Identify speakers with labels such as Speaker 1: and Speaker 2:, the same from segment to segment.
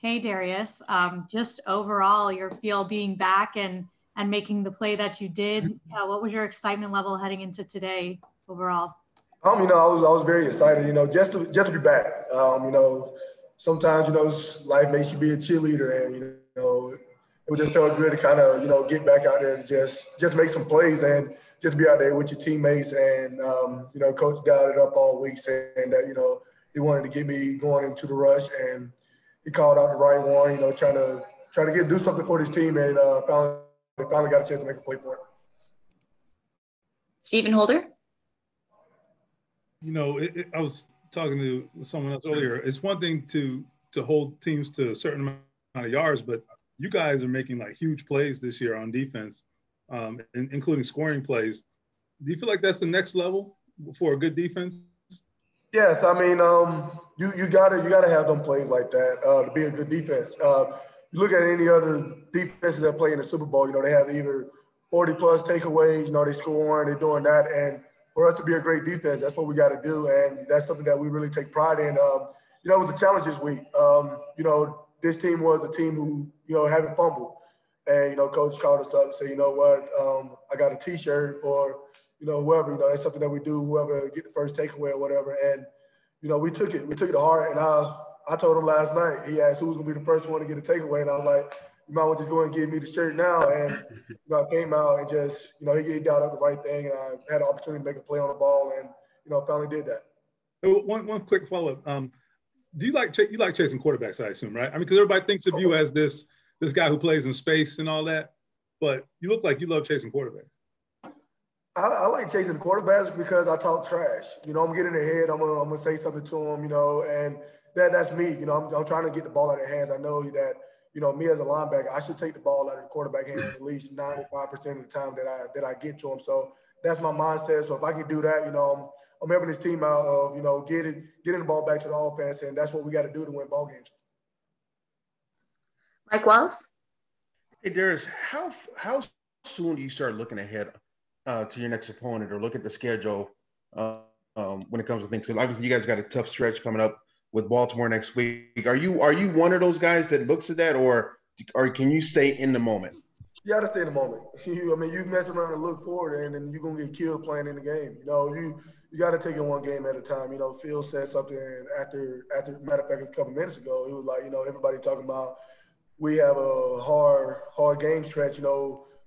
Speaker 1: Hey, Darius. Just overall, your feel being back and making the play that you did. What was your excitement level heading into today overall?
Speaker 2: I was very excited, just to be back. Sometimes, life makes you be a cheerleader, and it just felt good to kind of, get back out there and just make some plays and just be out there with your teammates. And Coach dialed it up all week, saying that he wanted to get me going into the rush, and he called out the right one, trying to do something for this team, and finally got a chance to make a play for it.
Speaker 3: Stephen Holder.
Speaker 4: I was talking to someone else earlier. It's one thing to hold teams to a certain amount of yards, but you guys are making like huge plays this year on defense, including scoring plays. Do you feel like that's the next level for a good defense?
Speaker 2: Yes, I mean, you gotta have them plays like that to be a good defense. You look at any other defenses that play in the Super Bowl, they have either 40 plus takeaways, they score, they're doing that, and for us to be a great defense, that's what we got to do, and that's something that we really take pride in. It was a challenge this week. This team was a team who, haven't fumbled, and Coach called us up and said, you know what, I got a T-shirt for whoever. That's something that we do. Whoever get the first takeaway or whatever, and we took it to heart. And I told him last night. He asked who's gonna be the first one to get a takeaway, and I was like, you might want to just go and give me the shirt now. And I came out and just, he dialed up the right thing, and I had the opportunity to make a play on the ball, and finally did that.
Speaker 4: One quick follow-up. Do you like chasing quarterbacks? I assume, right? I mean, because everybody thinks of you as this guy who plays in space and all that, but you look like you love chasing quarterbacks.
Speaker 2: I like chasing the quarterbacks because I talk trash. I'm getting ahead. I'm gonna say something to them. And that's me. I'm trying to get the ball out of their hands. I know that. Me as a linebacker, I should take the ball out of the quarterback hand at least 95% of the time that I get to him. So that's my mindset. So if I can do that, I'm helping this team out of, getting the ball back to the offense, and that's what we got to do to win ball games.
Speaker 3: Mike Wells.
Speaker 5: Hey, Darius, how soon do you start looking ahead to your next opponent or look at the schedule when it comes to things? Because obviously you guys got a tough stretch coming up with Baltimore next week. Are you one of those guys that looks at that, or can you stay in the moment?
Speaker 2: You got to stay in the moment. You mess around and look forward, and then you're going to get killed playing in the game. You got to take it one game at a time. Phil said something after matter of fact, a couple minutes ago. It was like, everybody talking about we have a hard game stretch,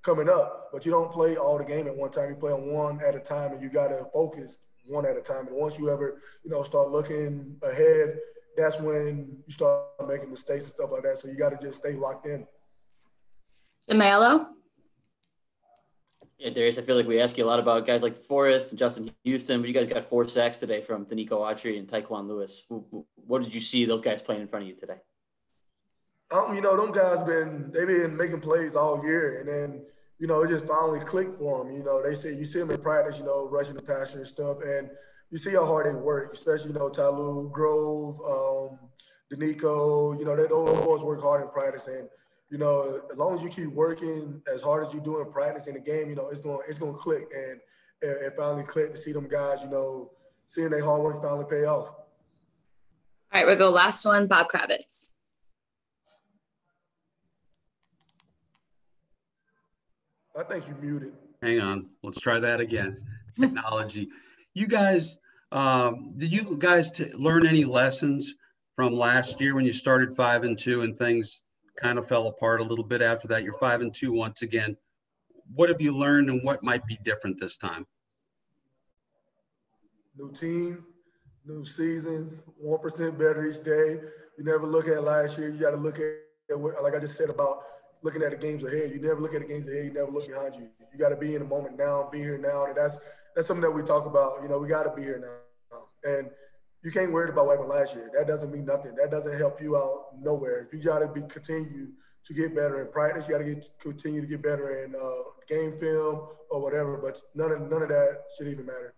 Speaker 2: coming up. But you don't play all the game at one time. You play on one at a time, and you got to focus one at a time. And once you ever, start looking ahead, that's when you start making mistakes and stuff like that. So you got to just stay locked in.
Speaker 3: Jamalo?
Speaker 6: Yeah, Darius, I feel like we ask you a lot about guys like Forrest and Justin Houston, but you guys got 4 sacks today from Danico Autry and Tyquan Lewis. What did you see those guys playing in front of you today?
Speaker 2: Them guys they've been making plays all year, and then it just finally clicked for them. They say you see them in practice, rushing the passer and stuff, and you see how hard they work, especially Tyloo, Grove, Danico. Those boys work hard in practice, and as long as you keep working as hard as you do in practice in the game, it's going to click, and it finally clicked to see them guys, seeing their hard work finally pay off.
Speaker 3: All right, we'll go last one, Bob Kravitz.
Speaker 2: I think you muted.
Speaker 7: Hang on. Let's try that again. Technology. You guys, did you guys learn any lessons from last year when you started 5-2 and things kind of fell apart a little bit after that? You're 5-2 once again. What have you learned and what might be different this time?
Speaker 2: New team, new season, 1% better each day. You never look at last year. You got to look at what, like I just said about looking at the games ahead. You never look at the games ahead. You never look behind you. You got to be in the moment now, be here now. And that's something that we talk about. We got to be here now. And you can't worry about what happened last year. That doesn't mean nothing. That doesn't help you out nowhere. You got to continue to get better in practice. You got to continue to get better in game film or whatever. But none of that should even matter.